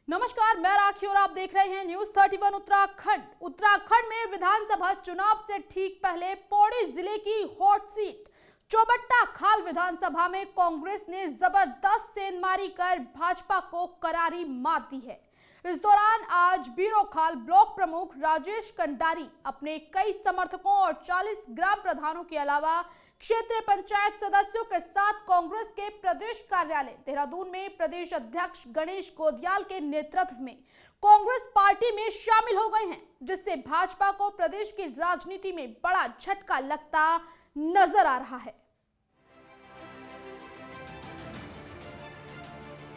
नमस्कार, मैं राखी और आप देख रहे हैं न्यूज 31 उत्तराखंड। उत्तराखंड में विधानसभा चुनाव से ठीक पहले पौड़ी जिले की हॉट सीट चौबट्टा खाल विधानसभा में कांग्रेस ने जबरदस्त सेंधमारी कर भाजपा को करारी मात दी है। इस दौरान आज बीरोखाल ब्लॉक प्रमुख राजेश कंडारी अपने कई समर्थकों और 40 ग्राम प्रधानों के अलावा क्षेत्रीय पंचायत सदस्यों के साथ कांग्रेस के प्रदेश कार्यालय देहरादून में प्रदेश अध्यक्ष गणेश गोदियाल के नेतृत्व में कांग्रेस पार्टी में शामिल हो गए हैं, जिससे भाजपा को प्रदेश की राजनीति में बड़ा झटका लगता नजर आ रहा है।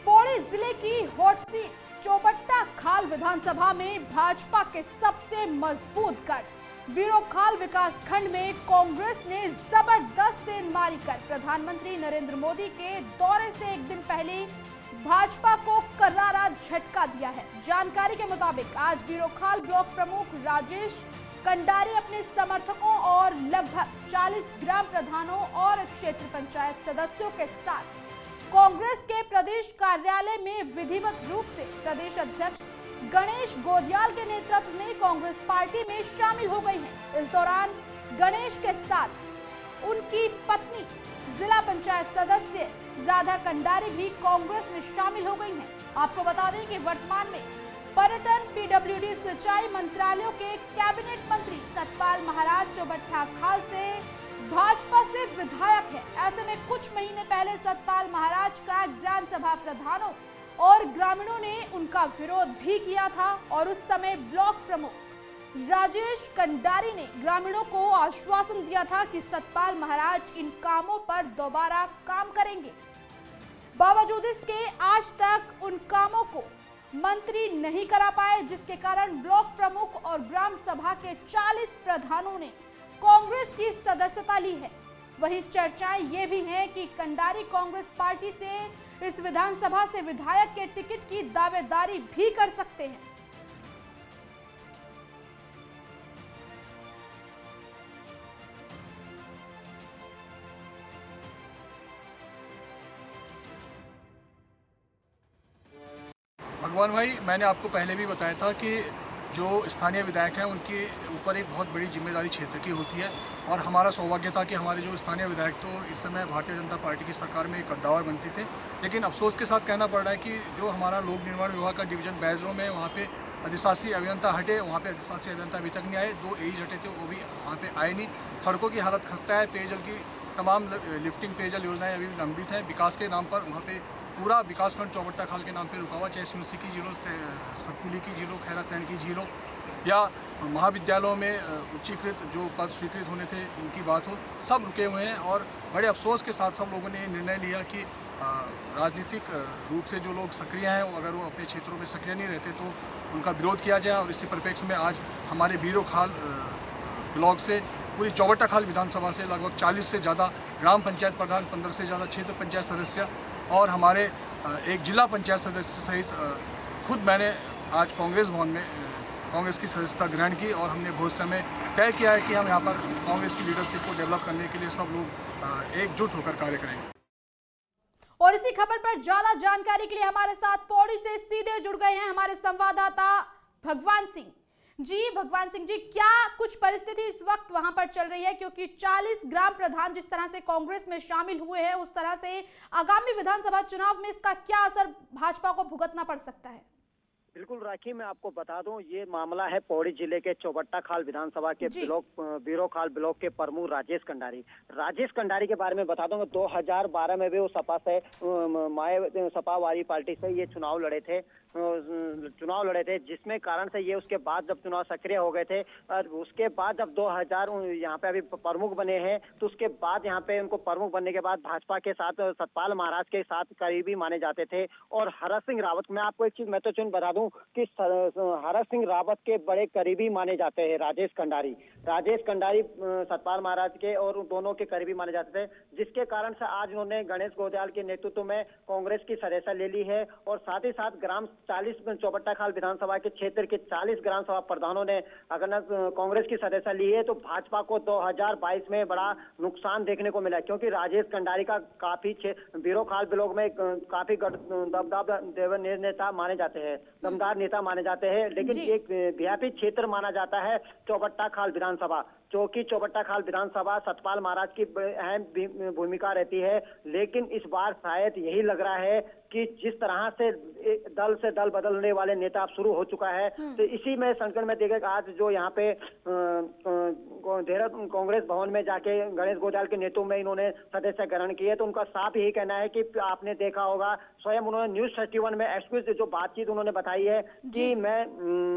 पौड़ी जिले की हॉट सीट चौबट्टा खाल विधानसभा में भाजपा के सबसे मजबूत गढ़ बीरोखाल विकास खंड में कांग्रेस ने जबरदस्त सेंधमारी कर प्रधानमंत्री नरेंद्र मोदी के दौरे से एक दिन पहले भाजपा को करारा झटका दिया है। जानकारी के मुताबिक आज बीरोखाल ब्लॉक प्रमुख राजेश कंडारी अपने समर्थकों और लगभग 40 ग्राम प्रधानों और क्षेत्र पंचायत सदस्यों के साथ कांग्रेस के प्रदेश कार्यालय में विधिवत रूप से प्रदेश अध्यक्ष गणेश गोदियाल के नेतृत्व में कांग्रेस पार्टी में शामिल हो गई हैं। इस दौरान गणेश के साथ उनकी पत्नी जिला पंचायत सदस्य राधा कंडारी भी कांग्रेस में शामिल हो गई हैं। आपको बता दें कि वर्तमान में पर्यटन, पीडब्ल्यूडी, सिंचाई मंत्रालयों के कैबिनेट मंत्री सतपाल महाराज चौबट्टा खाल से भाजपा से विधायक है। ऐसे में कुछ महीने पहले सतपाल महाराज का विधानसभा प्रधानों और ग्रामीणों ने उनका विरोध भी किया था और उस समय ब्लॉक प्रमुख राजेश कंडारी ने ग्रामीणों को आश्वासन दिया था कि सतपाल महाराज इन कामों पर दोबारा काम करेंगे। बावजूद इसके आज तक उन कामों को मंत्री नहीं करा पाए, जिसके कारण ब्लॉक प्रमुख और ग्राम सभा के 40 प्रधानों ने कांग्रेस की सदस्यता ली है। वहीं चर्चाएं ये भी हैं कि कंडारी कांग्रेस पार्टी से इस विधानसभा से विधायक के टिकट की दावेदारी भी कर सकते हैं। भगवान भाई, मैंने आपको पहले भी बताया था कि जो स्थानीय विधायक हैं उनके ऊपर एक बहुत बड़ी जिम्मेदारी क्षेत्र की होती है और हमारा सौभाग्य था कि हमारे जो स्थानीय विधायक तो इस समय भारतीय जनता पार्टी की सरकार में एक कद्दावर बनती थे। लेकिन अफसोस के साथ कहना पड़ रहा है कि जो हमारा लोक निर्माण विभाग का डिवीजन बैजरों में वहाँ पे अधिशासी अभियंता हटे, वहाँ पे अधिशासी अभियंता अभी तक नहीं आए। 2 एज हटे थे, वो भी वहाँ पे आए नहीं। सड़कों की हालत खस्ता है, पेयजल की तमाम लिफ्टिंग पेयजल योजनाएं अभी भी लंबित हैं। विकास के नाम पर वहाँ पे पूरा विकासखंड चौबट्टा खाल के नाम पे रुका हुआ, चाहे सुनसी की झील हो, सतपुली की झील हो, खैरा सैन की झील हो या महाविद्यालयों में उच्चीकृत जो पद स्वीकृत होने थे उनकी बात हो, सब रुके हुए हैं। और बड़े अफसोस के साथ सब लोगों ने निर्णय लिया कि राजनीतिक रूप से जो लोग सक्रिय हैं, अगर वो अपने क्षेत्रों में सक्रिय नहीं रहते तो उनका विरोध किया जाए। और इसी परिप्रेक्ष्य में आज हमारे बीरोखाल ब्लॉक से पूरी चौबट्टा खाल विधानसभा से लगभग 40 से ज़्यादा ग्राम पंचायत प्रधान, 15 से ज़्यादा क्षेत्र पंचायत सदस्य और हमारे एक जिला पंचायत सदस्य सहित खुद मैंने आज कांग्रेस भवन में कांग्रेस की सदस्यता ग्रहण की और हमने बहुत समय तय किया है कि हम यहाँ पर कांग्रेस की लीडरशिप को डेवलप करने के लिए सब लोग एकजुट होकर कार्य करेंगे। और इसी खबर पर ज्यादा जानकारी के लिए हमारे साथ पौड़ी से सीधे जुड़ गए हैं हमारे संवाददाता भगवान सिंह जी। भगवान सिंह जी, क्या कुछ परिस्थिति इस वक्त वहां पर चल रही है, क्योंकि 40 ग्राम प्रधान जिस तरह से कांग्रेस में शामिल हुए हैं, उस तरह से आगामी विधानसभा चुनाव में इसका क्या असर भाजपा को भुगतना पड़ सकता है? बिल्कुल राखी, मैं आपको बता दूं, ये मामला है पौड़ी जिले के चौबट्टा खाल विधानसभा के बीरोखाल ब्लॉक के प्रमुख राजेश कंडारी के बारे में बता दूं, 2012 में भी वो सपा वाली पार्टी से ये चुनाव लड़े थे, जिसमें कारण से ये उसके बाद जब चुनाव सक्रिय हो गए थे, उसके बाद जब 2000 यहाँ पे अभी प्रमुख बने हैं, तो उसके बाद यहाँ पे उनको प्रमुख बनने के बाद भाजपा के साथ सतपाल महाराज के साथ करीबी माने जाते थे। और हरक सिंह रावत, मैं आपको एक चीज मैं तो बता दूं, दूं कि हरक सिंह रावत के बड़े करीबी माने जाते हैं राजेश कंडारी सतपाल महाराज के और उन दोनों के करीबी माने जाते थे, जिसके कारण से आज उन्होंने गणेश गोंदियाल के नेतृत्व में कांग्रेस की सदस्यता ले ली है। और साथ ही साथ 40 चौबट्टा खाल विधानसभा के क्षेत्र के 40 ग्राम सभा प्रधानों ने अगर कांग्रेस की सदस्यता ली है, तो भाजपा को 2022 में बड़ा नुकसान देखने को मिला, क्योंकि राजेश कंडारी का काफी बीरो खाल ब्लॉक में काफी दमदार नेता माने जाते हैं, लेकिन एक व्यापी क्षेत्र माना जाता है चौबट्टा खाल विधानसभा, चौकी चौबट्टा खाल विधानसभा सतपाल महाराज की अहम भूमिका रहती है। लेकिन इस बार शायद यही लग रहा है कि जिस तरह से दल से दल बदलने वाले नेता अब शुरू हो चुका है, तो इसी में संकट में देखा आज जो यहाँ पे देहरादून कांग्रेस भवन में जाके गणेश गोंदियाल के नेतृत्व में इन्होंने सदस्य ग्रहण किए, तो उनका साफ यही कहना है कि आपने देखा होगा स्वयं उन्होंने न्यूज 31 में एक्सक्लूसिव जो बातचीत उन्होंने बताई है कि मैं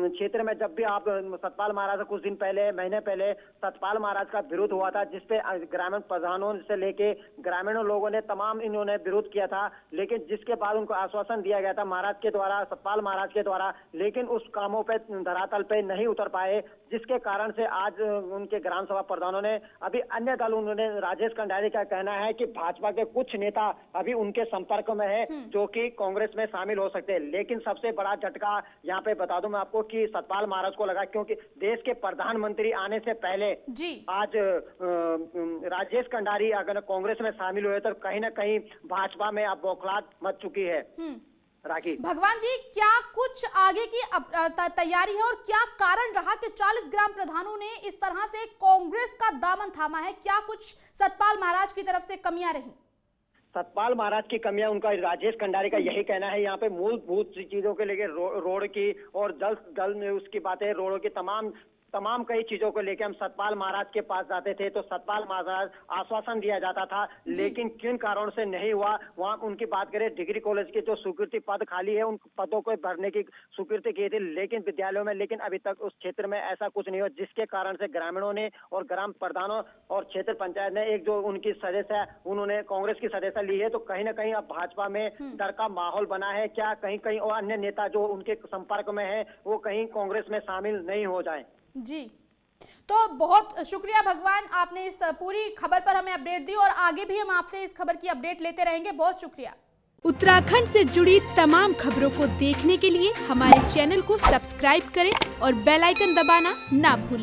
क्षेत्र में जब भी आप सतपाल महाराज से कुछ दिन पहले महीने पहले सतपाल महाराज का विरोध हुआ था, जिसपे ग्रामीण प्रधानों से लेके ग्रामीणों लोगों ने तमाम इन्होंने विरोध किया था, लेकिन जिसके बाद उनको आश्वासन दिया गया था महाराज के द्वारा, सतपाल महाराज के द्वारा, लेकिन उस कामों पे धरातल पे नहीं उतर पाए, जिसके कारण से आज उनके ग्राम सभा प्रधानों ने अभी अन्य दल उन्होंने राजेश कंडारी का कहना है कि भाजपा के कुछ नेता अभी उनके संपर्क में है जो कि कांग्रेस में शामिल हो सकते हैं। लेकिन सबसे बड़ा झटका यहाँ पे बता दूं मैं आपको कि सतपाल महाराज को लगा, क्योंकि देश के प्रधानमंत्री आने से पहले आज राजेश कंडारी अगर कांग्रेस में शामिल हुए तो कहीं ना कहीं भाजपा में अब बौखलाहट मच चुकी है। राखी भगवान जी, क्या कुछ आगे की तैयारी है और क्या कारण रहा कि 40 ग्राम प्रधानों ने इस तरह से कांग्रेस का दामन थामा है? क्या कुछ सतपाल महाराज की तरफ से कमियां रही? सतपाल महाराज की कमियां, उनका राजेश कंडारी का यही कहना है, यहाँ पे मूलभूत चीजों के लेके रोड की और जल में उसकी बातें, रोडों की तमाम कई चीजों को लेकर हम सतपाल महाराज के पास जाते थे तो सतपाल महाराज आश्वासन दिया जाता था, लेकिन किन कारणों से नहीं हुआ। वहाँ उनकी बात करें, डिग्री कॉलेज के जो स्वीकृति पद खाली है उन पदों को भरने की स्वीकृति की थी, लेकिन विद्यालयों में, लेकिन अभी तक उस क्षेत्र में ऐसा कुछ नहीं हुआ, जिसके कारण से ग्रामीणों ने और ग्राम प्रधानों और क्षेत्र पंचायत ने एक जो उनकी सदस्य उन्होंने कांग्रेस की सदस्यता ली है, तो कहीं ना कहीं अब भाजपा में डर का माहौल बना है। क्या कहीं और अन्य नेता जो उनके संपर्क में है वो कहीं कांग्रेस में शामिल नहीं हो जाए? जी, तो बहुत शुक्रिया भगवान, आपने इस पूरी खबर पर हमें अपडेट दी और आगे भी हम आपसे इस खबर की अपडेट लेते रहेंगे। बहुत शुक्रिया। उत्तराखंड से जुड़ी तमाम खबरों को देखने के लिए हमारे चैनल को सब्सक्राइब करें और बेल आइकन दबाना ना भूलें।